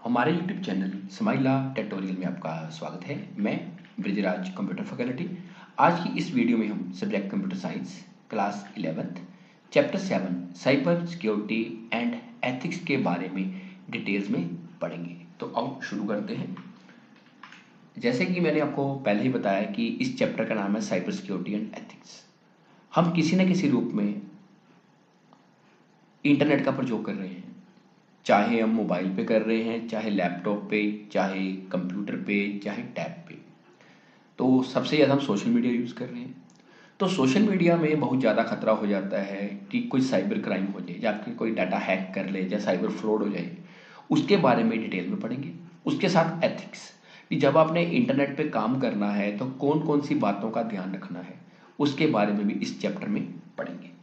हमारे YouTube channel स्माइला tutorial में आपका स्वागत है। मैं ब्रिजराज कंप्यूटर फैकल्टी। आज की इस वीडियो में हम subject computer science class 11th chapter 7 cyber security and ethics के बारे में डिटेल्स में पढ़ेंगे। तो आओ शुरू करते हैं। जैसे कि मैंने आपको पहले ही बताया कि इस चैप्टर का नाम है साइबर सिक्योरिटी एंड एथिक्स। हम किसी न किसी रूप में इंटरनेट का प्रयोग कर रहे हैं, चाहे हम मोबाइल पे कर रहे हैं, चाहे लैपटॉप पे, चाहे कंप्यूटर पे, चाहे टैब पे। तो सबसे ज़्यादा हम सोशल मीडिया यूज़ कर रहे हैं। तो सोशल मीडिया में बहुत ज़्यादा खतरा हो जाता है कि कोई साइबर क्राइम हो जाए या आपकी कोई डाटा हैक कर ले या साइबर फ्रॉड हो जाए। उसके बारे में डिटेल में पढ़ेंगे। उसके साथ एथिक्स कि जब आपने इंटरनेट पे काम करना है तो कौन कौन सी बातों का ध्यान रखना है, उसके बारे में भी इस चैप्टर में पढ़ेंगे।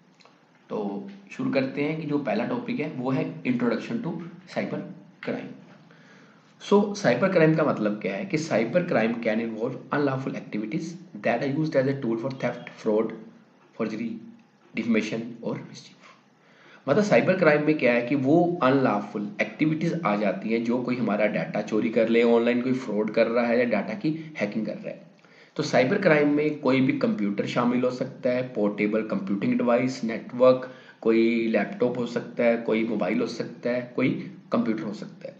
तो शुरू करते हैं कि जो पहला टॉपिक है वो है introduction to cyber crime. So cyber crime का मतलब क्या है कि cyber crime can involve unlawful activities that are used as a tool for theft, fraud, forgery, defamation और मिसचीफ। मतलब साइबर क्राइम में क्या है कि वो अनलॉफुल एक्टिविटीज आ जाती हैं जो कोई हमारा डाटा चोरी कर ले, ऑनलाइन कोई फ्रॉड कर रहा है या डाटा की हैकिंग कर रहा है। तो साइबर क्राइम में कोई भी कंप्यूटर शामिल हो सकता है, पोर्टेबल कंप्यूटिंग डिवाइस, नेटवर्क, कोई लैपटॉप हो सकता है, कोई मोबाइल हो सकता है, कोई कंप्यूटर हो सकता है।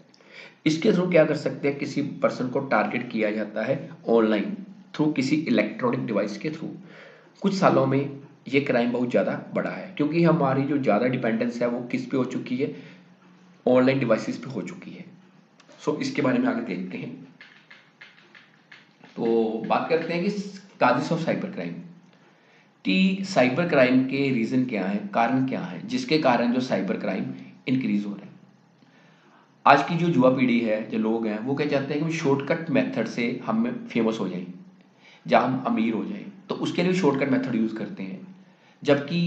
इसके थ्रू क्या कर सकते हैं, किसी पर्सन को टारगेट किया जाता है ऑनलाइन थ्रू किसी इलेक्ट्रॉनिक डिवाइस के थ्रू। कुछ सालों में ये क्राइम बहुत ज़्यादा बढ़ा है क्योंकि हमारी जो ज़्यादा डिपेंडेंस है वो किस पे हो चुकी है, ऑनलाइन डिवाइसेस पे हो चुकी है। सो इसके बारे में आगे देखते हैं। तो बात करते हैं कि काजिस ऑफ साइबर क्राइम कि साइबर क्राइम के रीज़न क्या है, कारण क्या है जिसके कारण जो साइबर क्राइम इंक्रीज हो रहे हैं। आज की जो युवा पीढ़ी है, जो लोग हैं, वो क्या चाहते हैं कि शॉर्टकट मेथड से हम फेमस हो जाएं, जहाँ हम अमीर हो जाएं, तो उसके लिए शॉर्टकट मेथड यूज़ करते हैं। जबकि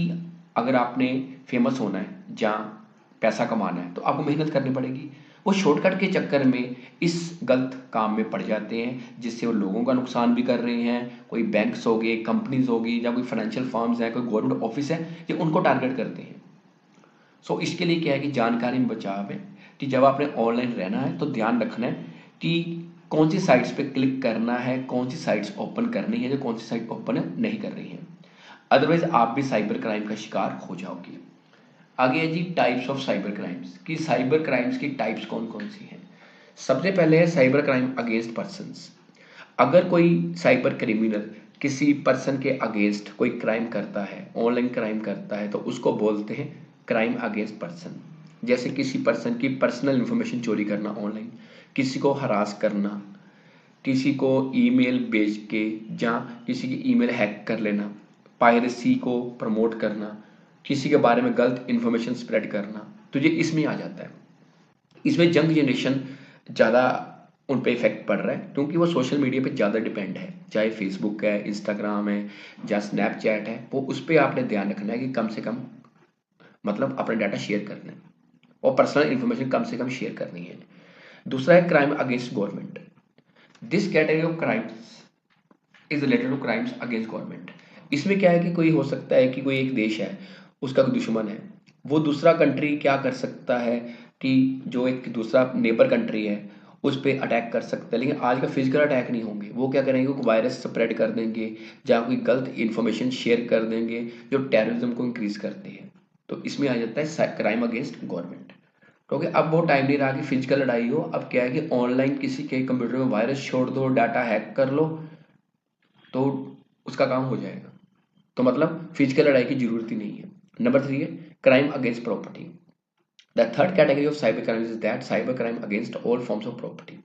अगर आपने फेमस होना है, जहाँ पैसा कमाना है, तो आपको मेहनत करनी पड़ेगी। वो शॉर्टकट के चक्कर में इस गलत काम में पड़ जाते हैं जिससे वो लोगों का नुकसान भी कर रहे हैं। कोई बैंक्स हो गए, कंपनीज होगी, या कोई फाइनेंशियल फर्म्स हैं, कोई गवर्नमेंट ऑफिस है, ये उनको टारगेट करते हैं। सो इसके लिए क्या है कि जानकारी में बचाव है कि जब आपने ऑनलाइन रहना है तो ध्यान रखना है कि कौन सी साइट्स पे क्लिक करना है, कौन सी साइट्स ओपन करनी है, जो कौन सी साइट ओपन नहीं कर रही है। अदरवाइज आप भी साइबर क्राइम का शिकार हो जाओगे। आगे है जी टाइप्स ऑफ साइबर क्राइम्स कि साइबर क्राइम्स की टाइप्स कौन कौन सी हैं। सबसे पहले है साइबर क्राइम अगेंस्ट पर्सन्स। अगर कोई साइबर क्रिमिनल किसी पर्सन के अगेंस्ट कोई क्राइम करता है, ऑनलाइन क्राइम करता है, तो उसको बोलते हैं क्राइम अगेंस्ट पर्सन। जैसे किसी पर्सन की पर्सनल इंफॉर्मेशन चोरी करना ऑनलाइन, किसी को हरास करना, किसी को ईमेल भेज के जहाँ किसी की ईमेल हैक कर लेना, पायरेसी को प्रमोट करना, किसी के बारे में गलत इन्फॉर्मेशन स्प्रेड करना, तो ये इसमें आ जाता है। इसमें यंग जनरेशन ज़्यादा उन पे इफेक्ट पड़ रहा है क्योंकि वो सोशल मीडिया पे ज़्यादा डिपेंड है, चाहे फेसबुक है, इंस्टाग्राम है या स्नैपचैट है। वो उस पर आपने ध्यान रखना है कि कम से कम मतलब अपना डाटा शेयर करना है और पर्सनल इंफॉर्मेशन कम से कम शेयर करनी है। दूसरा है crime against government. This category of crimes is related to crimes against government. इसमें क्या है कि कोई हो सकता है कि कोई एक देश है, उसका कोई दुश्मन है, वो दूसरा कंट्री क्या कर सकता है कि जो एक दूसरा नेबर कंट्री है उस पर अटैक कर सकता है। लेकिन आज का फिजिकल अटैक नहीं होंगे, वो क्या करेंगे, कोई वायरस स्प्रेड कर देंगे, जहाँ कोई गलत इन्फॉर्मेशन शेयर कर देंगे जो टेररिज्म को इंक्रीज करती है। तो इसमें आ जाता है क्राइम अगेंस्ट गवर्नमेंट। क्योंकि अब वो टाइम नहीं रहा कि फिजिकल लड़ाई हो, अब क्या है कि ऑनलाइन किसी के कंप्यूटर में वायरस छोड़ दो, डाटा हैक कर लो, तो उसका काम हो जाएगा। तो मतलब फिजिकल लड़ाई की जरूरत ही नहीं है। नंबर 3 है crime against property. The third category of cyber crime is that cyber crime against all forms of property.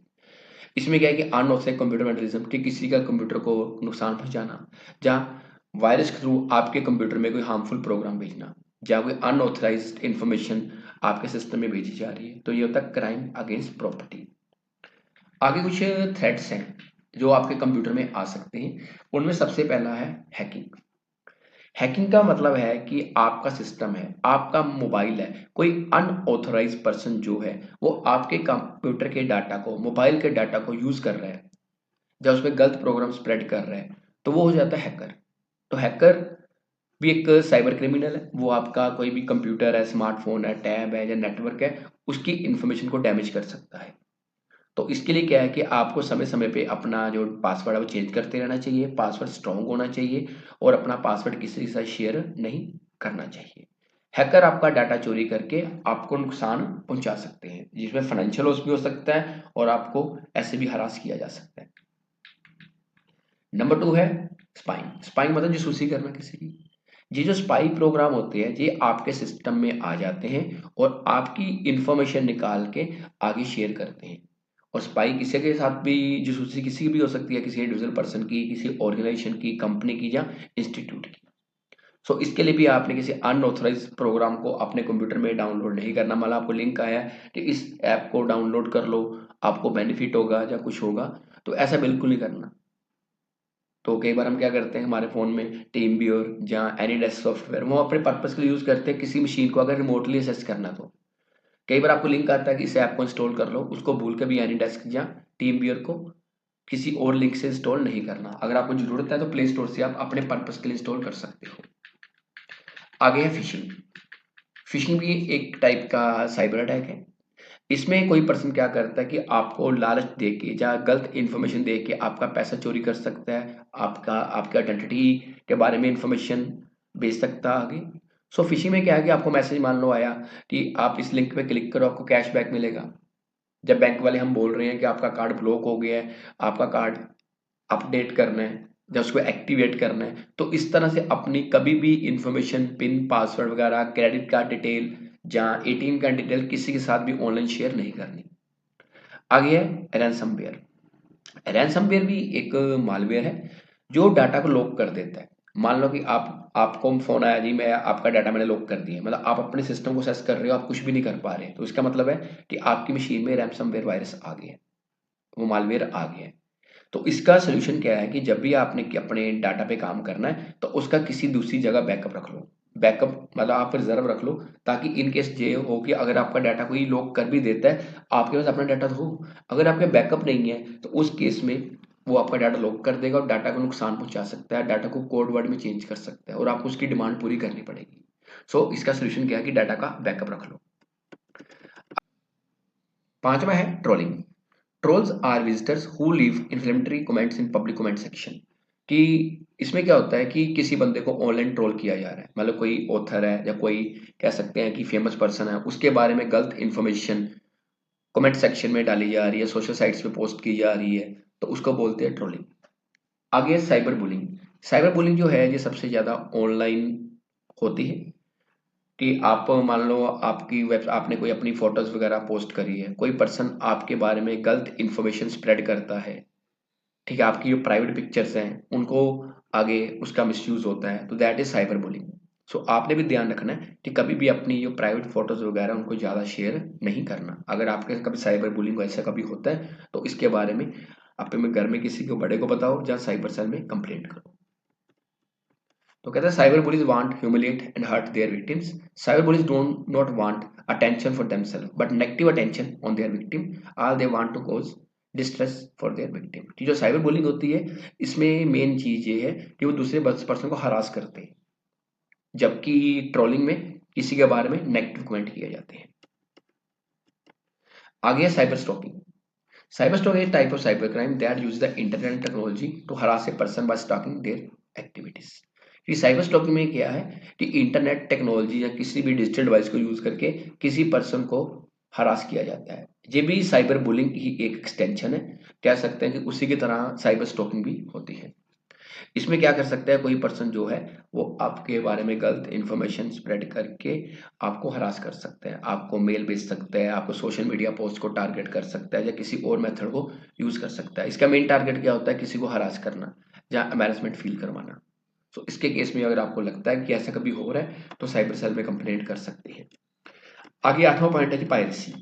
इसमें क्या है कि अनऑथराइज्ड कंप्यूटर वैंडलिज्म कि किसी का कंप्यूटर को नुकसान पहुंचाना, जहाँ वायरस के थ्रू आपके कंप्यूटर में कोई हार्मफुल प्रोग्राम भेजना, जहाँ कोई अनऑथराइज्ड इंफॉर्मेशन आपके सिस्टम में भेजी जा रही है, तो ये होता है क्राइम अगेंस्ट प्रॉपर्टी। आगे कुछ थ्रेट्स हैं जो आपके कंप्यूटर में आ सकते हैं। उनमें सबसे पहला है हैकिंग। हैकिंग का मतलब है कि आपका सिस्टम है, आपका मोबाइल है, कोई अनऑथराइज पर्सन जो है वो आपके कंप्यूटर के डाटा को, मोबाइल के डाटा को यूज कर रहा है, जब उसमें गलत प्रोग्राम स्प्रेड कर रहा है, तो वो हो जाता है हैकर। तो हैकर भी एक साइबर क्रिमिनल है। वो आपका कोई भी कंप्यूटर है, स्मार्टफोन है, टैब है या नेटवर्क है, उसकी इंफॉर्मेशन को डैमेज कर सकता है। तो इसके लिए क्या है कि आपको समय समय पे अपना जो पासवर्ड है वो चेंज करते रहना चाहिए, पासवर्ड स्ट्रॉन्ग होना चाहिए और अपना पासवर्ड किसी के साथ शेयर नहीं करना चाहिए। हैकर आपका डाटा चोरी करके आपको नुकसान पहुंचा सकते हैं, जिसमें फाइनेंशियल लॉस भी हो सकता है और आपको ऐसे भी हरास किया जा सकता है। नंबर 2 है स्पाइंग। स्पाइंग मतलब जासूसी करना किसी की। ये जो स्पाई प्रोग्राम होते हैं ये आपके सिस्टम में आ जाते हैं और आपकी इंफॉर्मेशन निकाल के आगे शेयर करते हैं। और स्पाई किसी के साथ भी, जासूसी किसी की भी हो सकती है, किसी इंडिविजुअल पर्सन की, किसी ऑर्गेनाइजेशन की, कंपनी की या इंस्टीट्यूट की। सो इसके लिए भी आपने किसी अनऑथराइज प्रोग्राम को अपने कंप्यूटर में डाउनलोड नहीं करना। मतलब आपको लिंक आया कि इस ऐप को डाउनलोड कर लो, आपको बेनिफिट होगा या कुछ होगा, तो ऐसा बिल्कुल नहीं करना। तो कई बार हम क्या करते हैं, हमारे फ़ोन में टीम व्यूअर या एनी डेस्क सॉफ्टवेयर वो अपने पर्पज़ के लिए यूज़ करते हैं, किसी मशीन को अगर रिमोटली एक्सेस करना तो। कई बार आपको लिंक आता है कि इस ऐप को इंस्टॉल कर लो, उसको भूल के भी एनी डेस्क या टीम व्यूअर को किसी और लिंक से इंस्टॉल नहीं करना। अगर आपको ज़रूरत है तो प्ले स्टोर से आप अपने पर्पज़ के लिए इंस्टॉल कर सकते हो। आगे है फिशिंग। फिशिंग भी एक टाइप का साइबर अटैक है। इसमें कोई पर्सन क्या करता है कि आपको लालच दे के या गलत इन्फॉर्मेशन दे के आपका पैसा चोरी कर सकता है, आपका आइडेंटिटी के बारे में इंफॉर्मेशन भेज सकता है आगे। सो फिशिंग में क्या है कि आपको मैसेज मान लो आया कि आप इस लिंक पे क्लिक करो, आपको कैशबैक मिलेगा। जब बैंक वाले हम बोल रहे हैं कि आपका कार्ड ब्लॉक हो गया है, आपका कार्ड अपडेट करना है या उसको एक्टिवेट करना है, तो इस तरह से अपनी कभी भी इंफॉर्मेशन, पिन, पासवर्ड वगैरह, क्रेडिट कार्ड डिटेल या एटीएम का डिटेल किसी के साथ भी ऑनलाइन शेयर नहीं करनी। आगे है रैनसमवेयर। रैनसमवेयर भी एक मालवेयर है जो डाटा को लॉक कर देता है। मान लो कि आपको फोन आया, जी मैं आपका डाटा मैंने लॉक कर दिया, मतलब आप अपने सिस्टम को एक्सेस कर रहे हो, आप कुछ भी नहीं कर पा रहे, तो इसका मतलब है कि आपकी मशीन में रैनसमवेयर वायरस आ गया है, वो मालवेयर आ गया है। तो इसका सोल्यूशन क्या है कि जब भी आपने अपने डाटा पे काम करना है तो उसका किसी दूसरी जगह बैकअप रख लो। बैकअप मतलब आप रिजर्व रख लो, ताकि इन केस ये हो कि अगर आपका डाटा कोई लॉक कर भी देता है, आपके पास अपना डाटा तो हो। अगर आपके बैकअप नहीं है तो उस केस में वो आपका डाटा लॉक कर देगा और डाटा को नुकसान पहुंचा सकता है, डाटा को कोड वर्ड में चेंज कर सकता है और आपको उसकी डिमांड पूरी करनी पड़ेगी। सो इसका सोल्यूशन क्या है कि डाटा का बैकअप रख लो। पांचवा है trolling. Trolls are visitors who leave inflammatory comments in public comment section. कि इसमें क्या होता है कि किसी बंदे को ऑनलाइन ट्रोल किया जा रहा है, मतलब कोई ऑथर है या कोई कह सकते हैं कि फेमस पर्सन है, उसके बारे में गलत इन्फॉर्मेशन कमेंट सेक्शन में डाली जा रही है, सोशल साइट्स पे पोस्ट की जा रही है, तो उसको बोलते हैं ट्रोलिंग। आगे साइबर बुलिंग। साइबर बुलिंग जो है ये सबसे ज्यादा ऑनलाइन होती है। कि आप मान लो आपकी वेब आपने कोई अपनी फोटोज वगैरह पोस्ट करी है, कोई पर्सन आपके बारे में गलत इन्फॉर्मेशन स्प्रेड करता है, ठीक है, आपकी जो प्राइवेट पिक्चर्स हैं उनको आगे उसका मिसयूज होता है, तो दैट इज साइबर बुलिंग। सो आपने भी ध्यान रखना है कि कभी भी अपनी जो प्राइवेट फोटोज वगैरह उनको ज़्यादा शेयर नहीं करना। अगर आपके कभी साइबर बुलिंग ऐसा कभी होता है तो इसके बारे में अपने घर में किसी को बड़े को बताओ या साइबर सेल में कंप्लेंट करो। तो कहते हैं cyber bullies want humiliate and hurt their victims. Cyber bullies don't not want attention for themself but negative attention on their victim. All they want to cause distress for their victim. कि जो cyber bullying होती है इसमें main चीज ये है कि वो दूसरे पर्सन को हरास करते हैं, जबकि ट्रोलिंग में किसी के बारे में नेगेटिव कमेंट किए जाते हैं। आगे है cyber stalking. Cyber stalking type of cyber crime that use the internet technology to harass a person by stalking their activities. कि साइबर स्टॉकिंग में क्या है कि इंटरनेट टेक्नोलॉजी या किसी भी डिजिटल डिवाइस को यूज करके किसी पर्सन को हरास किया जाता है। ये भी साइबर बुलिंग की एक एक्सटेंशन है, कह सकते हैं कि उसी की तरह साइबर स्टॉकिंग भी होती है। इसमें क्या कर सकता है, कोई पर्सन जो है वो आपके बारे में गलत इन्फॉर्मेशन स्प्रेड करके आपको हरास कर सकता है, आपको मेल भेज सकता है, आपको सोशल मीडिया पोस्ट को टारगेट कर सकता है या किसी और मेथड को यूज कर सकता है। इसका मेन टारगेट क्या होता है, किसी को हरास करना या एम्बैरेसमेंट फील करवाना। तो इसके केस में अगर आपको लगता है कि ऐसा कभी हो रहा है तो साइबर सेल में कंप्लेंट कर सकते हैं। आगे आठवां पॉइंट है कि पायरेसी।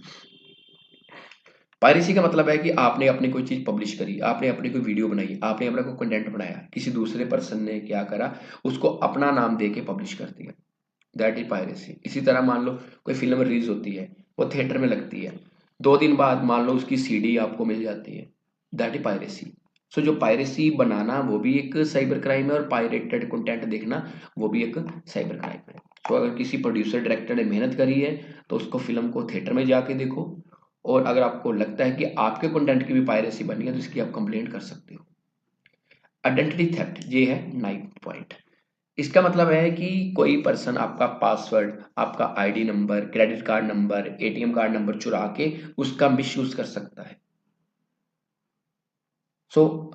पायरेसी का मतलब है कि आपने अपनी कोई चीज पब्लिश करी, आपने अपनी कोई वीडियो बनाई, आपने अपना कोई कंटेंट बनाया, किसी दूसरे पर्सन ने क्या करा, उसको अपना नाम दे के पब्लिश कर दिया, दैट इज पायरेसी। इसी तरह मान लो कोई फिल्म रिलीज होती है, वो थिएटर में लगती है, 2 दिन बाद मान लो उसकी सीडी आपको मिल जाती है, दैट इज पायरेसी। सो जो पायरेसी बनाना वो भी एक साइबर क्राइम है और पायरेटेड कंटेंट देखना वो भी एक साइबर क्राइम है। तो अगर किसी प्रोड्यूसर डायरेक्टर ने मेहनत करी है तो उसको फिल्म को थिएटर में जाके देखो, और अगर आपको लगता है कि आपके कंटेंट की भी पायरेसी बनी है तो इसकी आप कंप्लेंट कर सकते हो। आइडेंटिटी थेफ्ट, ये है 9th पॉइंट। इसका मतलब है कि कोई पर्सन आपका पासवर्ड, आपका ID number, credit card number, ATM card number चुरा के उसका मिसयूज कर सकता है। सो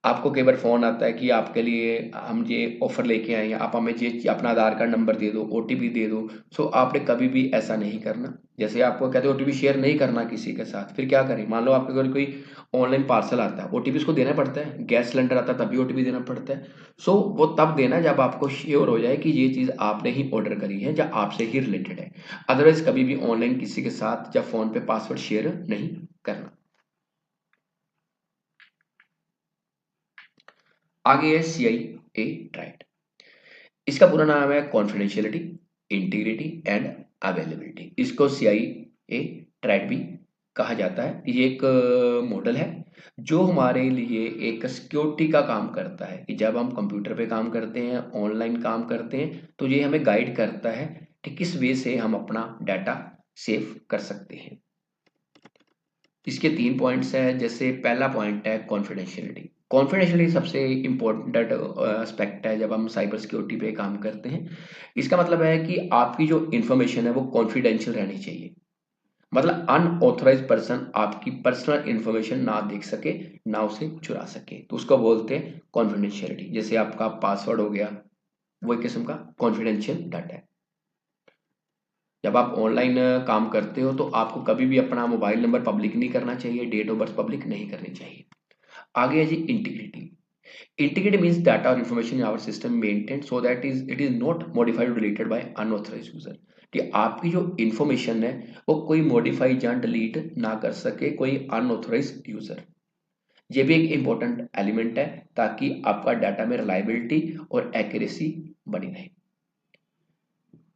आपको कई बार फोन आता है कि आपके लिए हम ये ऑफर लेके आए हैं, आप हमें ये अपना आधार कार्ड नंबर दे दो, ओटीपी दे दो। सो आपने कभी भी ऐसा नहीं करना। जैसे आपको कहते हैं ओटीपी शेयर नहीं करना किसी के साथ, फिर क्या करें, मान लो आपके घर कोई ऑनलाइन पार्सल आता है, ओटीपी उसको देना पड़ता है। गैस सिलेंडर आता है तब भी ओटीपी देना पड़ता है। सो वो तब देना जब आपको श्योर हो जाए कि ये चीज़ आपने ही ऑर्डर करी है या आपसे ही रिलेटेड है। अदरवाइज कभी भी ऑनलाइन किसी के साथ या फोन पे पासवर्ड शेयर नहीं करना। आगे है CIA ट्राइड। इसका पूरा नाम है कॉन्फिडेंशियलिटी, इंटीग्रिटी एंड अवेलेबिलिटी। इसको CIA ट्राइड भी कहा जाता है। ये एक मॉडल है जो हमारे लिए एक सिक्योरिटी का काम करता है कि जब हम कंप्यूटर पे काम करते हैं, ऑनलाइन काम करते हैं, तो ये हमें गाइड करता है कि किस वे से हम अपना डाटा सेव कर सकते हैं। इसके 3 पॉइंट्स हैं। जैसे पहला पॉइंट है कॉन्फिडेंशियलिटी। कॉन्फिडेंशियलिटी सबसे इम्पोर्टेंट एस्पेक्ट है जब हम साइबर सिक्योरिटी पे काम करते हैं। इसका मतलब है कि आपकी जो इंफॉर्मेशन है वो कॉन्फिडेंशियल रहनी चाहिए। मतलब अनऑथराइज्ड पर्सन आपकी पर्सनल इंफॉर्मेशन ना देख सके, ना उसे चुरा सके, तो उसको बोलते हैं कॉन्फिडेंशियलिटी। जैसे आपका पासवर्ड हो गया, वो एक किस्म का कॉन्फिडेंशियल डाटा है। जब आप ऑनलाइन काम करते हो तो आपको कभी भी अपना मोबाइल नंबर पब्लिक नहीं करना चाहिए, डेट ऑफ बर्थ पब्लिक नहीं करनी चाहिए। आगे है जी इंटीग्रिटी। इंटीग्रिटी मीन्स डाटा और information in our system maintain so that it is not modified deleted by unauthorised user. कि आपकी जो इन्फॉर्मेशन है वो कोई मॉडिफाई या डिलीट ना कर सके कोई अनऑथराइज्ड यूजर। ये भी एक इंपॉर्टेंट एलिमेंट है ताकि आपका डाटा में रिलायबिलिटी और एक्यूरेसी बनी रहे।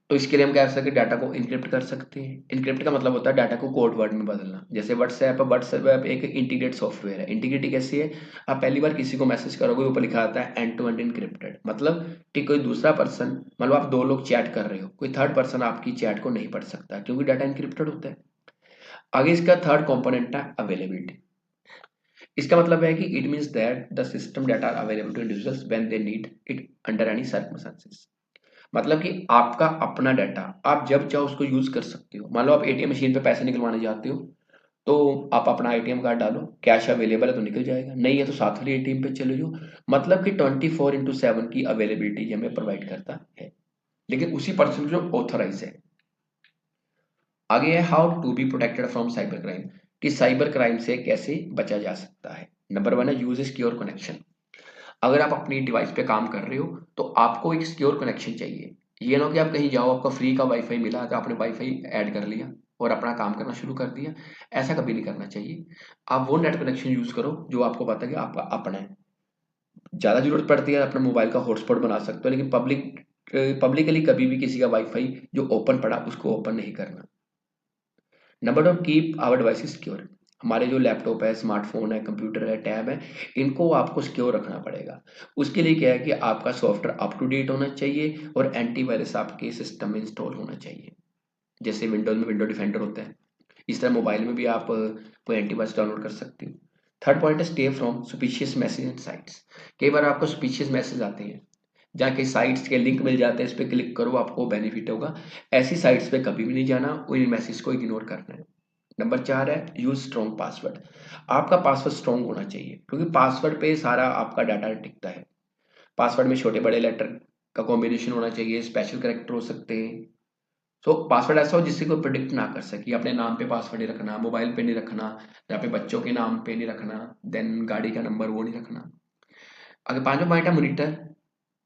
तो इसके लिए हम क्या कर सकते हैं, डाटा को इनक्रिप्ट कर सकते हैं। इनक्रिप्ट का मतलब होता है डाटा को कोड वर्ड में बदलना। जैसे व्हाट्सएप एक इंटीग्रेट सॉफ्टवेयर है। इंटीग्रिटी कैसी है, आप पहली बार किसी को मैसेज करोगे ऊपर लिखा आता है एंड टू एंड इनक्रिप्टेड। मतलब कि कोई दूसरा पर्सन, मतलब आप 2 लोग चैट कर रहे हो, कोई थर्ड पर्सन आपकी चैट को नहीं पढ़ सकता क्योंकि डाटा इनक्रिप्टेड होता है। आगे इसका थर्ड कॉम्पोनेंट है अवेलेबिलिटी। इसका मतलब है कि it means that the system data are available to individuals when they need it under any circumstances. मतलब कि आपका अपना डाटा आप जब चाहो उसको यूज कर सकते हो। मान लो आप एटीएम मशीन पे पैसे निकलवाने जाते हो, तो आप अपना एटीएम कार्ड डालो, कैश अवेलेबल है तो निकल जाएगा, नहीं है तो साथ वाले एटीएम पे चले जाओ। मतलब कि 24/7 की अवेलेबिलिटी हमें प्रोवाइड करता है, लेकिन उसी पर्सन जो ऑथराइज है। आगे है how to be protected from cyber crime. कि साइबर क्राइम से कैसे बचा जा सकता है। नंबर 1 है यूज सिक्योर कनेक्शन। अगर आप अपनी डिवाइस पे काम कर रहे हो तो आपको एक सिक्योर कनेक्शन चाहिए। ये ना हो कि आप कहीं जाओ, आपका फ्री का वाईफाई मिला तो आपने वाईफाई ऐड कर लिया और अपना काम करना शुरू कर दिया। ऐसा कभी नहीं करना चाहिए। आप वो नेट कनेक्शन यूज करो जो आपको पता है कि आपका अपना है। ज़्यादा जरूरत पड़ती है अपना मोबाइल का हॉटस्पॉट बना सकते हो, लेकिन पब्लिकली कभी भी किसी का वाईफाई जो ओपन पड़ा उसको ओपन नहीं करना। Number 2, keep our device secure. हमारे जो लैपटॉप है, स्मार्टफोन है, कंप्यूटर है, टैब है, इनको आपको सिक्योर रखना पड़ेगा। उसके लिए क्या है कि आपका सॉफ्टवेयर अप टू डेट होना चाहिए और एंटीवायरस आपके सिस्टम में इंस्टॉल होना चाहिए। जैसे विंडोज में विंडो डिफेंडर होता है, इस तरह मोबाइल में भी आप कोई एंटीवायरस डाउनलोड कर सकते हो। थर्ड पॉइंट है stay from suspicious message and sites. कई बार आपको सुपिशियस मैसेज आते हैं जहाँ के साइट्स के लिंक मिल जाते हैं, इस पर क्लिक करो आपको बेनिफिट होगा। ऐसी साइट्स पे कभी भी नहीं जाना, उन मैसेज को इग्नोर करना है। नंबर 4 है यूज स्ट्रॉन्ग पासवर्ड। आपका पासवर्ड स्ट्रॉन्ग होना चाहिए क्योंकि पासवर्ड पे सारा आपका डाटा टिकता है। पासवर्ड में छोटे बड़े लेटर का कॉम्बिनेशन होना चाहिए, स्पेशल कैरेक्टर हो सकते हैं। तो पासवर्ड ऐसा हो जिससे कोई प्रिडिक्ट ना कर सके। अपने नाम पे पासवर्ड नहीं रखना, मोबाइल पे नहीं रखना, या पे बच्चों के नाम पे नहीं रखना, देन गाड़ी का नंबर वो नहीं रखना। अगर 5वां पॉइंट है monitor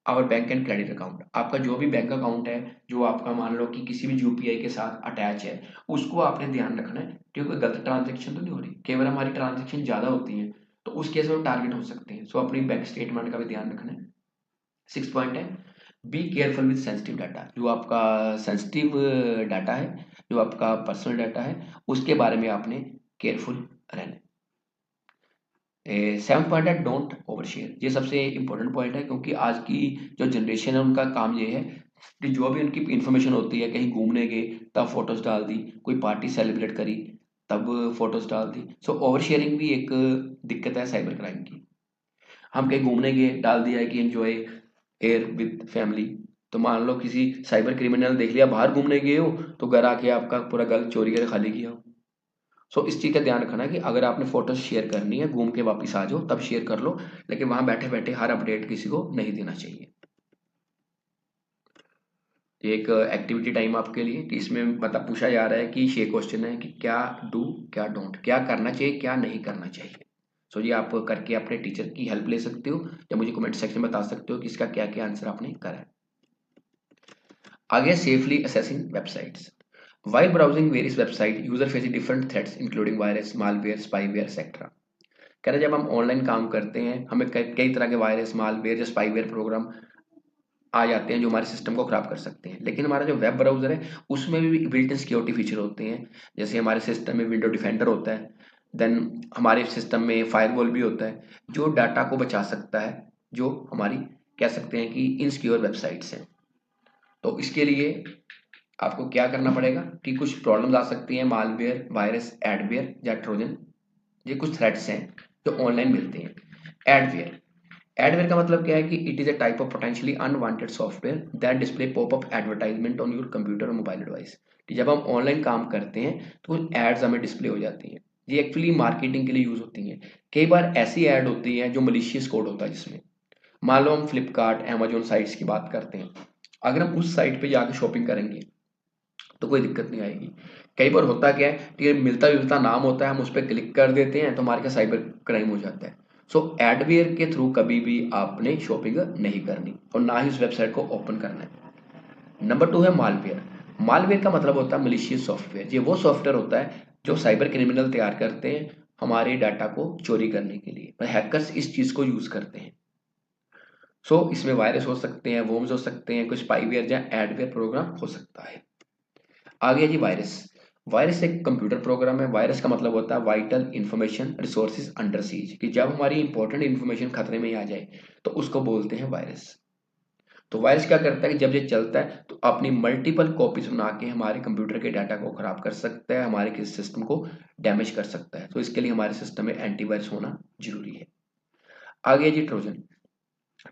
our bank and credit account. आपका जो भी बैंक अकाउंट है, जो आपका मान लो कि किसी भी यूपीआई के साथ अटैच है, उसको आपने ध्यान रखना है कि कोई गलत ट्रांजेक्शन तो नहीं हो रही। कई बार हमारी ट्रांजेक्शन ज़्यादा होती है तो उस केस में टारगेट हो सकते हैं। सो अपनी बैंक स्टेटमेंट का भी ध्यान रखना है। 6 पॉइंट है be careful with sensitive data. जो आपका सेंसिटिव डाटा है, जो आपका पर्सनल डाटा है, उसके बारे में आपने केयरफुल रहना है। 7 पॉइंट है डोंट ओवर शेयर। ये सबसे इंपॉर्टेंट पॉइंट है क्योंकि आज की जो जनरेशन है उनका काम ये है कि जो भी उनकी इंफॉर्मेशन होती है, कहीं घूमने गए तब फोटोज डाल दी, कोई पार्टी सेलिब्रेट करी, तब फोटोज डाल दी। सो ओवर शेयरिंग भी एक दिक्कत है साइबर क्राइम की। हम कहीं घूमने गए, डाल दिया है कि एंजॉय एयर विद फैमिली, तो मान लो किसी साइबर क्रिमिनल देख लिया, बाहर घूमने गए हो तो घर आके आपका पूरा घर चोरी करके खाली किया हो। सो इस चीज़ का ध्यान रखना है कि अगर आपने फोटो शेयर करनी है, घूम के वापस आ जाओ तब शेयर कर लो, लेकिन वहां बैठे बैठे हर अपडेट किसी को नहीं देना चाहिए। एक एक्टिविटी टाइम आपके लिए कि इसमें मतलब पूछा जा रहा है कि ये क्वेश्चन है कि क्या डू क्या डोंट, क्या करना चाहिए क्या नहीं करना चाहिए। सो ये आप करके अपने टीचर की हेल्प ले सकते हो या मुझे कमेंट सेक्शन में बता सकते हो कि इसका क्या क्या आंसर आपने करा है। आगे safely assessing websites. While browsing various websites, user faces different threats including virus, malware, spyware, etc. कह रहे जब हम ऑनलाइन काम करते हैं हमें कई तरह के वायरस, मालवेयर या स्पाईवेयर प्रोग्राम आ जाते हैं जो हमारे सिस्टम को खराब कर सकते हैं। लेकिन हमारा जो वेब ब्राउजर है उसमें भी बिल्ट इन सिक्योरिटी फीचर होते हैं। जैसे हमारे सिस्टम में विंडो डिफेंडर होता है, देन हमारे सिस्टम में फायरवॉल भी होता है जो डाटा को बचा सकता है, जो हमारी कह सकते हैं कि इनसिक्योर वेबसाइट्स हैं। तो इसके लिए आपको क्या करना पड़ेगा कि कुछ प्रॉब्लम्स आ सकती हैं, मालवेयर, वायरस, एडवेयर या ट्रोजन, ये कुछ थ्रेट्स हैं जो ऑनलाइन मिलते हैं। एडवेयर, एडवेयर का मतलब क्या है कि it is a type of potentially unwanted software that display popup advertisement on your computer और मोबाइल डिवाइस। कि जब हम ऑनलाइन काम करते हैं तो एड्स हमें डिस्प्ले हो जाती हैं, ये एक्चुअली मार्केटिंग के लिए यूज होती हैं। कई बार ऐसी एड होती है जो मलिशियस कोड होता है, जिसमें मान लो हम फ्लिपकार्ट, अमेजोन साइट्स की बात करते हैं, अगर हम उस साइट पे जाके शॉपिंग करेंगे तो कोई दिक्कत नहीं आएगी। कई बार होता क्या है कि मिलता जुलता नाम होता है, हम उस पर क्लिक कर देते हैं तो हमारे का साइबर क्राइम हो जाता है। सो एडवेयर के थ्रू कभी भी आपने शॉपिंग नहीं करनी और ना ही उस वेबसाइट को ओपन करना है। नंबर 2 है मालवेयर। मालवेयर का मतलब होता है मलिशियस सॉफ्टवेयर। ये वो सॉफ्टवेयर होता है जो साइबर क्रिमिनल तैयार करते हैं हमारे डाटा को चोरी करने के लिए। हैकर्स इस चीज को यूज करते हैं। इसमें वायरस हो सकते हैं, वोम्स हो सकते हैं, कुछ स्पाईवेयर या एडवेयर प्रोग्राम हो सकता है। आ गया जी वायरस। वायरस एक कंप्यूटर प्रोग्राम है। वायरस का मतलब होता है vital information resources under seize, कि जब हमारी इंपॉर्टेंट इंफॉर्मेशन खतरे में आ जाए तो उसको बोलते हैं वायरस। तो वायरस क्या करता है कि जब ये चलता है तो अपनी मल्टीपल कॉपीज बना के हमारे कंप्यूटर के डाटा को खराब कर सकता है, हमारे किस सिस्टम को डैमेज कर सकता है। तो इसके लिए हमारे सिस्टम में एंटीवायरस होना जरूरी है। आ गया जी ट्रोजन।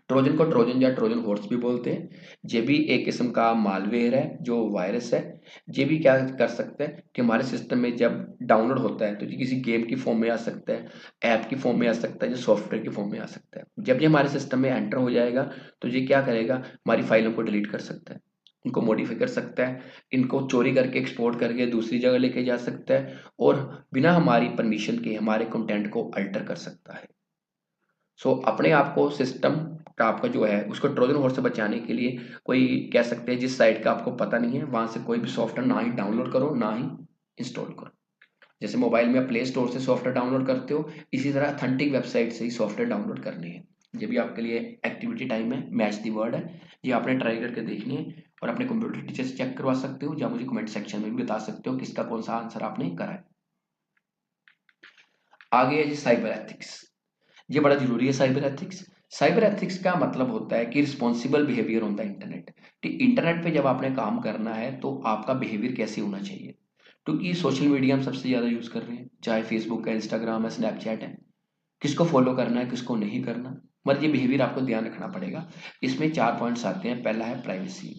ट्रोजन को ट्रोजन या ट्रोजन हॉर्स भी बोलते हैं। ये भी एक किस्म का मालवेयर है जो वायरस है। ये भी क्या कर सकता है कि हमारे सिस्टम में जब डाउनलोड होता है तो ये किसी गेम की फॉर्म में आ सकता है, ऐप की फॉर्म में आ सकता है, या सॉफ्टवेयर की फॉर्म में आ सकता है। जब ये हमारे सिस्टम में एंटर हो जाएगा तो ये क्या करेगा, हमारी फाइलों को डिलीट कर सकता है, उनको मॉडिफाई कर सकता है, इनको चोरी करके एक्सपोर्ट करके दूसरी जगह लेके जा सकता है, और बिना हमारी परमिशन के हमारे कंटेंट को अल्टर कर सकता है। अपने आप को सिस्टम का आपका जो है उसको ट्रोजन हॉर्स से बचाने के लिए कोई कह सकते हैं जिस साइट का आपको पता नहीं है वहां से कोई भी सॉफ्टवेयर ना ही डाउनलोड करो ना ही इंस्टॉल करो। जैसे मोबाइल में प्ले स्टोर से सॉफ्टवेयर डाउनलोड करते हो, इसी तरह अथेंटिक वेबसाइट से ही सॉफ्टवेयर डाउनलोड करने हैं। ये भी आपके लिए एक्टिविटी टाइम है, मैच द वर्ड है, ये आपने ट्राई करके देखनी है और अपने कंप्यूटर टीचर से चेक करवा सकते हो या मुझे कमेंट सेक्शन में भी बता सकते हो किसका कौन सा आंसर आपने करा है। आगे है जी साइबर एथिक्स। ये बड़ा जरूरी है साइबर एथिक्स। साइबर एथिक्स का मतलब होता है कि responsible behaviour on the internet, कि इंटरनेट पे जब आपने काम करना है तो आपका बिहेवियर कैसे होना चाहिए। क्योंकि सोशल मीडिया हम सबसे ज़्यादा यूज़ कर रहे हैं, चाहे फेसबुक है, इंस्टाग्राम है, स्नैपचैट है, किसको फॉलो करना है किसको नहीं करना, मतलब ये बिहेवियर आपको ध्यान रखना पड़ेगा। इसमें 4 पॉइंट्स आते हैं। पहला है प्राइवेसी।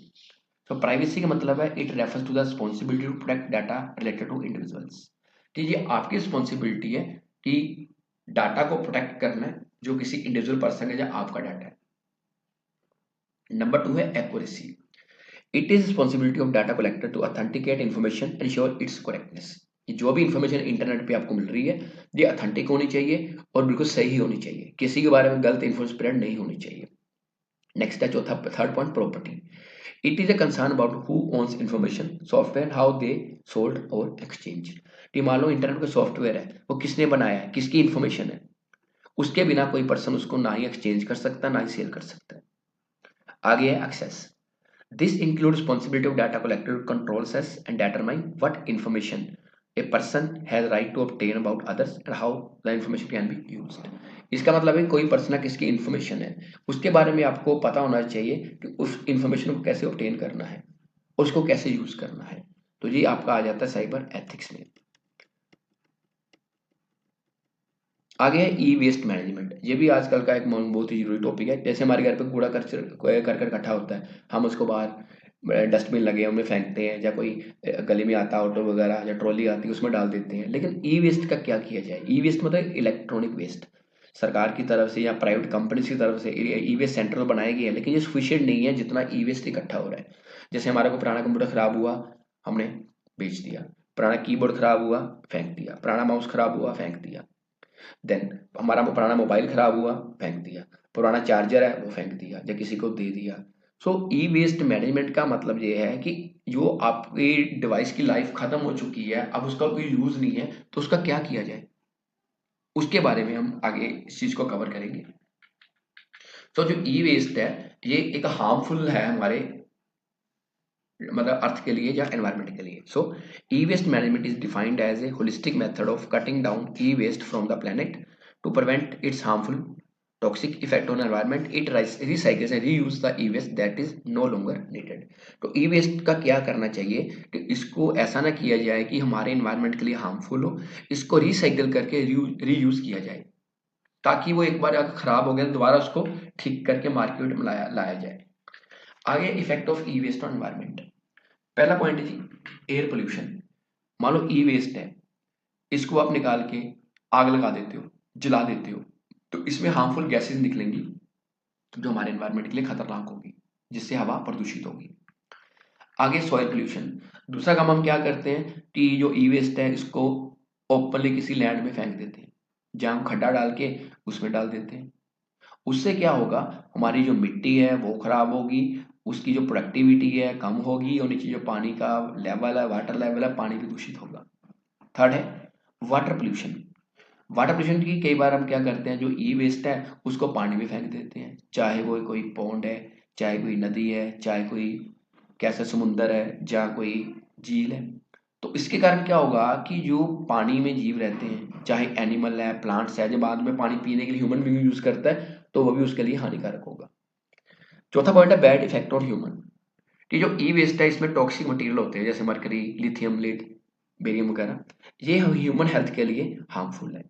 तो प्राइवेसी का मतलब है it refers to the responsibility to protect data related to individuals. ठीक है, आपकी रिस्पॉन्सिबिलिटी है कि डाटा को प्रोटेक्ट करना है जो किसी इंडिविजुअल पर्सन है या आपका डाटा है। नंबर 2 है accuracy. It is responsibility of data collector to authenticate information ensure its correctness. जो भी इंफॉर्मेशन इंटरनेट पे आपको मिल रही है ये ऑथेंटिक होनी चाहिए और बिल्कुल सही होनी चाहिए, किसी के बारे में गलत इन्फॉर्मेशन स्प्रेड नहीं होनी चाहिए। नेक्स्ट है चौथा, third point, property. It is a concern about who owns information, software, how they sold और एक्सचेंज। मान लो इंटरनेट का सॉफ्टवेयर है, वो किसने बनाया है, किसकी इन्फॉर्मेशन है, उसके बिना कोई पर्सन उसको ना ही एक्सचेंज कर सकता ना ही सेल कर सकता है। आगे है access. This include responsibility of data collector to control access and determine what information a person has right to obtain about others and how the information can be used. इसका मतलब है कोई पर्सन किसकी इंफॉर्मेशन है उसके बारे में आपको पता होना चाहिए कि उस इंफॉर्मेशन को कैसे ऑब्टेन करना है, उसको कैसे यूज करना है। तो ये आपका आ जाता है साइबर एथिक्स में। आगे है ई वेस्ट मैनेजमेंट। ये भी आजकल का एक बहुत ही जरूरी टॉपिक है। जैसे हमारे घर पे कूड़ा कर इकट्ठा होता है, हम उसको बाहर डस्टबिन लगे हैं उनमें फेंकते हैं, या कोई गली में आता है ऑटो वगैरह या ट्रॉली आती है उसमें डाल देते हैं। लेकिन ई वेस्ट का क्या किया जाए? ई वेस्ट मतलब इलेक्ट्रॉनिक वेस्ट। सरकार की तरफ से या प्राइवेट कंपनीज की तरफ से ई वेस्ट सेंटर तो बनाए गए हैं, लेकिन ये सफिशियंट नहीं है जितना ई वेस्ट इकट्ठा हो रहा है। जैसे हमारा कोई पुराना कंप्यूटर खराब हुआ, हमने बेच दिया। पुराना कीबोर्ड खराब हुआ, फेंक दिया। पुराना माउस खराब हुआ, फेंक दिया। देन हमारा पुराना मोबाइल खराब हुआ, फेंक दिया। पुराना चार्जर है वो फेंक दिया या किसी को दे दिया। सो ई वेस्ट मैनेजमेंट का मतलब ये है कि जो आपकी डिवाइस की लाइफ खत्म हो चुकी है, अब उसका कोई यूज नहीं है, तो उसका क्या किया जाए, उसके बारे में हम आगे इस चीज को कवर करेंगे। तो जो ई वेस्ट है ये एक हार्मफुल है हमारे मतलब अर्थ के लिए या एनवायरनमेंट के लिए। So E waste management is defined as a holistic method of cutting down E waste from the planet to prevent its harmful toxic effect on environment. It recycles and reuse the e-waste that is no longer needed. तो e-waste का क्या करना चाहिए कि इसको ऐसा ना किया जाए कि हमारे environment के लिए harmful हो, इसको रिसाइकल करके रीयूज किया जाए, ताकि वो एक बार अगर खराब हो गया तो दोबारा उसको ठीक करके मार्केट में लाया जाए। आगे effect of e waste on environment. पहला पॉइंट है जी एयर पोल्यूशन। मान लो ई वेस्ट है, इसको आप निकाल के आग लगा देते हो, जला देते हो, तो इसमें हार्मफुल गैसेस निकलेंगी जो हमारे एनवायरनमेंट के लिए खतरनाक होगी, जिससे हवा प्रदूषित होगी। आगे सॉइल पोल्यूशन। दूसरा काम हम क्या करते हैं कि जो ई वेस्ट है इसको ओपनली किसी लैंड में फेंक देते हैं, जहां हम खड्डा डाल के उसमें डाल देते हैं। उससे क्या होगा, हमारी जो मिट्टी है वो खराब होगी, उसकी जो प्रोडक्टिविटी है कम होगी, और नीचे जो पानी का लेवल है, वाटर लेवल है, पानी भी दूषित होगा। थर्ड है वाटर पोल्यूशन। वाटर पोल्यूशन की कई बार हम क्या करते हैं, जो ई वेस्ट है उसको पानी में फेंक देते हैं, चाहे वो कोई पौंड है, चाहे कोई नदी है, चाहे कोई कैसा समुंदर है, जहाँ कोई झील है। तो इसके कारण क्या होगा कि जो पानी में जीव रहते हैं, चाहे एनिमल है, प्लांट्स है, जब बाद में पानी पीने के लिए ह्यूमन बीइंग यूज करता है तो वो भी उसके लिए हानिकारक होगा। चौथा पॉइंट है बैड इफेक्ट ऑन ह्यूमन। कि जो ई वेस्ट है इसमें टॉक्सिक मटेरियल होते हैं, जैसे मरकरी, लिथियम, लेड, बेरियम वगैरह, ये ह्यूमन हेल्थ के लिए हार्मफुल है।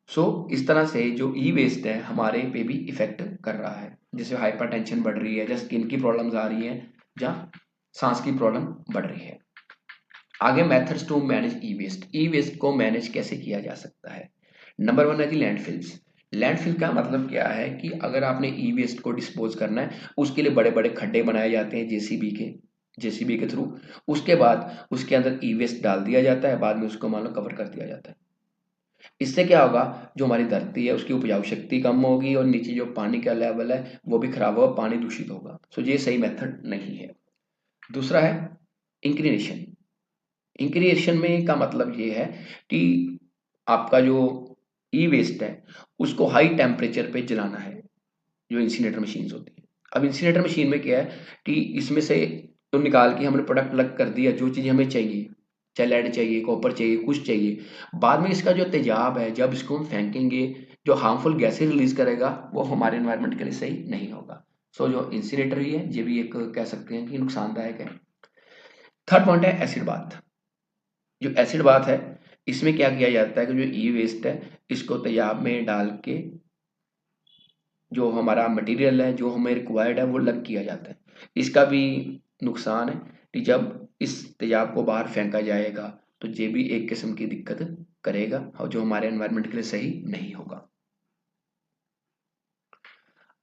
सो इस तरह से जो ई वेस्ट है हमारे पे भी इफेक्ट कर रहा है, जैसे हाइपरटेंशन बढ़ रही है, या स्किन की प्रॉब्लम्स आ रही है, या सांस की प्रॉब्लम बढ़ रही है। आगे methods to manage e waste. E waste को मैनेज कैसे किया जा सकता है? नंबर वन है जी लैंडफिल्स। लैंडफिल का मतलब क्या है कि अगर आपने ई वेस्ट को डिस्पोज करना है, उसके लिए बड़े बड़े खड्डे बनाए जाते हैं जेसीबी के थ्रू। उसके बाद उसके अंदर ई वेस्ट डाल दिया जाता है, बाद में उसको मान लो कवर कर दिया जाता है। इससे क्या होगा, जो हमारी धरती है उसकी उपजाऊ शक्ति कम होगी, और नीचे जो पानी का लेवल है वो भी खराब होगा, पानी दूषित होगा। सो ये सही मेथड नहीं है। दूसरा है इंक्रीनेशन। इंक्रीनेशन में का मतलब ये है कि आपका जो ई वेस्ट है उसको हाई टेम्परेचर पे जलाना है, जो इंसिनेटर मशीन होती है। अब इंसिनेटर मशीन में क्या है कि इसमें से तो निकाल के हमने प्रोडक्ट अलग कर दिया, जो चीज़ हमें चाहिए, चाहे लेड चाहिए, कॉपर चाहिए, कुछ चाहिए। बाद में इसका जो तेजाब है, जब इसको हम फेंकेंगे, जो हार्मफुल गैसेज रिलीज करेगा वो हमारे एनवायरनमेंट के लिए सही नहीं होगा। सो जो इंसिनेटर ही है ये भी एक कह सकते हैं कि नुकसानदायक है। थर्ड पॉइंट है एसिड बाथ। जो एसिड बाथ है इसमें क्या किया जाता है कि जो ई वेस्ट है इसको तेजाब में डाल के जो हमारा मटेरियल है, जो हमें रिक्वायर्ड है, वो अलग किया जाता है। इसका भी नुकसान है कि जब इस तेजाब को बाहर फेंका जाएगा तो ये भी एक किस्म की दिक्कत करेगा, और जो हमारे एनवायरनमेंट के लिए सही नहीं होगा।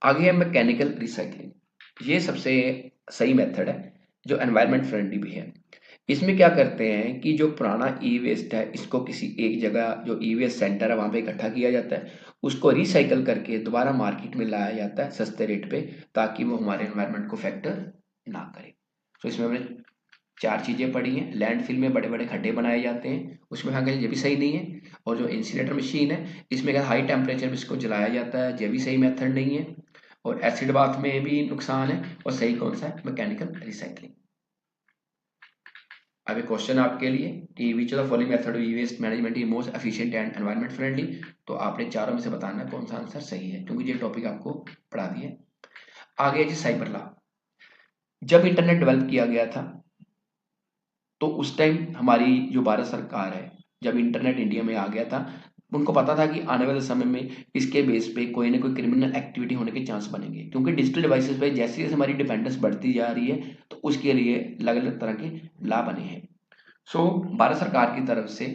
आगे है मैकेनिकल रिसाइकलिंग। ये सबसे सही मेथड है, जो एनवायरनमेंट फ्रेंडली भी है। इसमें क्या करते हैं कि जो पुराना ई वेस्ट है इसको किसी एक जगह, जो ई वेस्ट सेंटर है वहां पे इकट्ठा किया जाता है, उसको रिसाइकल करके दोबारा मार्केट में लाया जाता है सस्ते रेट पे, ताकि वो हमारे एनवायरनमेंट को फैक्टर ना करे। तो इसमें हमने चार चीजें पढ़ी हैं। लैंडफिल में बड़े बड़े खड्डे बनाए जाते हैं, उसमें हाँ ये भी सही नहीं है। और जो इंसिनेटर मशीन है इसमें क्या हाई टेम्परेचर में इसको जलाया जाता है, ये भी सही मेथड नहीं है। और एसिड बाथ में भी नुकसान है। और सही कौन सा है? Mechanical recycling. अब एक क्वेश्चन आपके लिए कि which of the following method e waste management is most efficient and environment friendly. तो आपने चारों में से बताना है कौन सा आंसर सही है, क्योंकि ये टॉपिक आपको पढ़ा दिया है। आगे है जी साइबर लॉ। जब इंटरनेट डेवलप किया गया था तो उस टाइम हमारी जो भारत सरकार है, जब इंटरनेट इंडिया में आ गया था, उनको पता था कि आने वाले समय में इसके बेस पे कोई ना कोई क्रिमिनल एक्टिविटी होने के चांस बनेंगे, क्योंकि डिजिटल डिवाइसेस पे जैसे जैसे हमारी डिपेंडेंस बढ़ती जा रही है तो उसके लिए अलग अलग तरह के लॉ बने हैं। सो भारत सरकार की तरफ से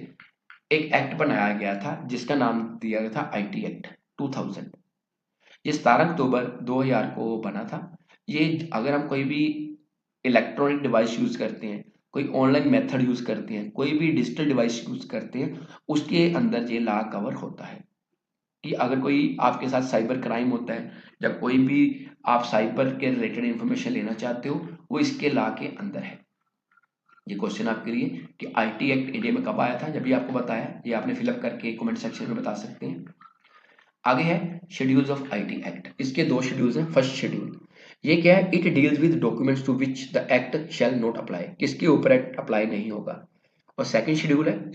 एक एक्ट बनाया गया था जिसका नाम दिया गया था IT एक्ट 2000। ये 17 अक्टूबर 2000 को बना था। ये अगर हम कोई भी इलेक्ट्रॉनिक डिवाइस यूज करते हैं, कोई ऑनलाइन मेथड यूज करते हैं, कोई भी डिजिटल डिवाइस यूज करते हैं, उसके अंदर ये लॉ कवर होता है कि अगर कोई आपके साथ साइबर क्राइम होता है या कोई भी आप साइबर के रिलेटेड इंफॉर्मेशन लेना चाहते हो, वो इसके लॉ के अंदर है। ये क्वेश्चन आपके लिए कि IT एक्ट इंडिया में कब आया था, जब भी आपको बताया, ये आपने फिलअप करके कमेंट सेक्शन में बता सकते हैं। आगे है शेड्यूल्स ऑफ IT एक्ट। इसके दो शेड्यूल्स हैं। फर्स्ट शेड्यूल ये क्या है, it deals with documents to which the act shall not apply, किसके ऊपर एक्ट अप्लाई नहीं होगा। और सेकंड शेड्यूल है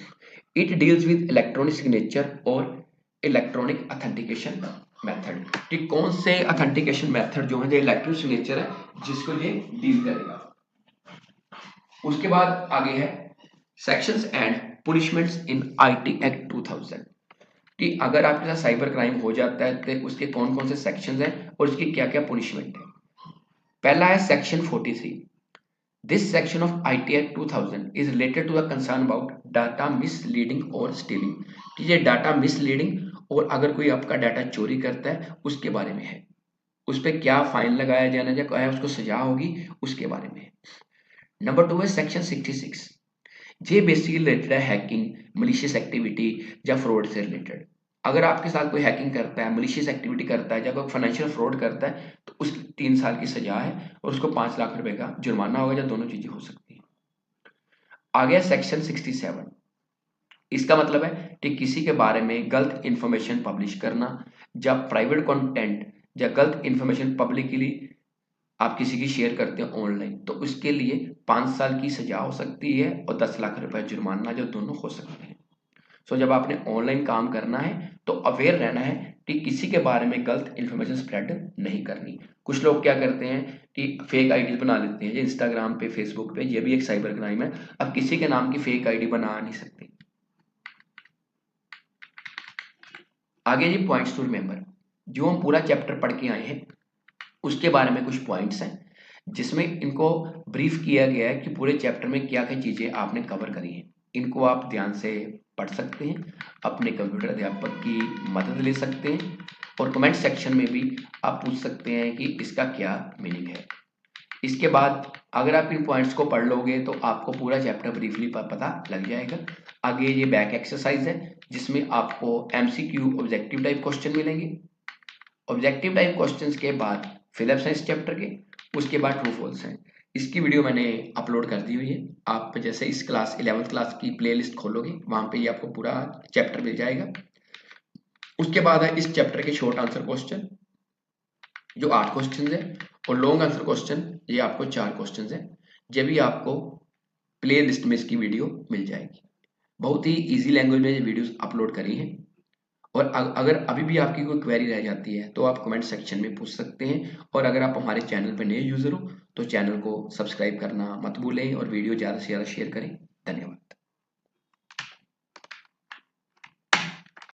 it deals with electronic signature और इलेक्ट्रॉनिक अथेंटिकेशन मेथड, कि कौन से अथेंटिकेशन मेथड जो है जो इलेक्ट्रॉनिक सिग्नेचर है जिसको ये डील करेगा। उसके बाद आगे है sections and punishments in IT act 2000, कि अगर आपके साथ साइबर क्राइम हो जाता है तो उसके कौन कौन से सेक्शंस हैं और उसकी क्या क्या पनिशमेंट है। पहला है section 43। This section of IT act 2000 is related to the concern about data misleading और स्टीलिंग, कि ये डाटा मिसलीडिंग और अगर कोई आपका डाटा चोरी करता है उसके बारे में है, उस पर क्या फाइन लगाया जाना है, उसको सजा होगी, उसके बारे में है। नंबर 2 है सेक्शन 66। ये बेसिकली रिलेटेड है हैकिंग, मलिशियस एक्टिविटी या फ्रॉड से रिलेटेड। अगर आपके साथ कोई हैकिंग करता है, मलिशियस एक्टिविटी करता है या कोई फाइनेंशियल फ्रॉड करता है तो उसकी 3 साल की सजा है और उसको 5 लाख रुपए का जुर्माना होगा, या दोनों चीजें हो सकती हैं। आ गया सेक्शन 67। इसका मतलब है कि किसी के बारे में गलत इंफॉर्मेशन पब्लिश करना या प्राइवेट कंटेंट या गलत इंफॉर्मेशन पब्लिकली आप किसी की शेयर करते हैं ऑनलाइन, तो उसके लिए 5 साल की सजा हो सकती है और 10 लाख रुपए जुर्माना, जो दोनों हो सकते हैं। सो जब आपने ऑनलाइन काम करना है तो अवेयर रहना है कि किसी के बारे में गलत इन्फॉर्मेशन स्प्रेड नहीं करनी। कुछ लोग क्या करते हैं कि फेक आईडी बना लेते हैं, इंस्टाग्राम पे, फेसबुक पे, ये भी एक साइबर क्राइम है। अब किसी के नाम की फेक आईडी बना नहीं सकते। आगे जी पॉइंट्स टू रिमेंबर, जो हम पूरा चैप्टर पढ़ के आए हैं उसके बारे में कुछ पॉइंट्स हैं जिसमें इनको ब्रीफ किया गया है कि पूरे चैप्टर में क्या क्या चीजें आपने कवर करी हैं। इनको आप ध्यान से पढ़ सकते हैं, अपने कंप्यूटर अध्यापक की मदद ले सकते हैं और कमेंट सेक्शन में भी आप पूछ सकते हैं कि इसका क्या मीनिंग है। इसके बाद अगर आप इन पॉइंट्स को पढ़ लोगे तो आपको पूरा चैप्टर ब्रीफली पता लग जाएगा। आगे ये बैक एक्सरसाइज है जिसमें आपको MCQ ऑब्जेक्टिव टाइप क्वेश्चन मिलेंगे। ऑब्जेक्टिव टाइप क्वेश्चंस के बाद फिलअप्स हैं इस चैप्टर के, उसके बाद ट्रू फॉल्स हैं। इसकी वीडियो मैंने अपलोड कर दी हुई है। आप जैसे इस क्लास 11th क्लास की प्लेलिस्ट खोलोगे वहां पे ये आपको पूरा चैप्टर मिल जाएगा। उसके बाद है इस चैप्टर के शॉर्ट आंसर क्वेश्चन जो 8 क्वेश्चन है और लॉन्ग आंसर क्वेश्चन ये आपको 4 क्वेश्चन है। ये भी आपको प्ले लिस्ट में इसकी वीडियो मिल जाएगी। बहुत ही ईजी लैंग्वेज में ये वीडियोस अपलोड करी हैं। और अगर अभी भी आपकी कोई क्वेरी रह जाती है तो आप कमेंट सेक्शन में पूछ सकते हैं। और अगर आप हमारे चैनल पर नए यूजर हो तो चैनल को सब्सक्राइब करना मत भूलें और वीडियो ज़्यादा से ज़्यादा शेयर करें। धन्यवाद।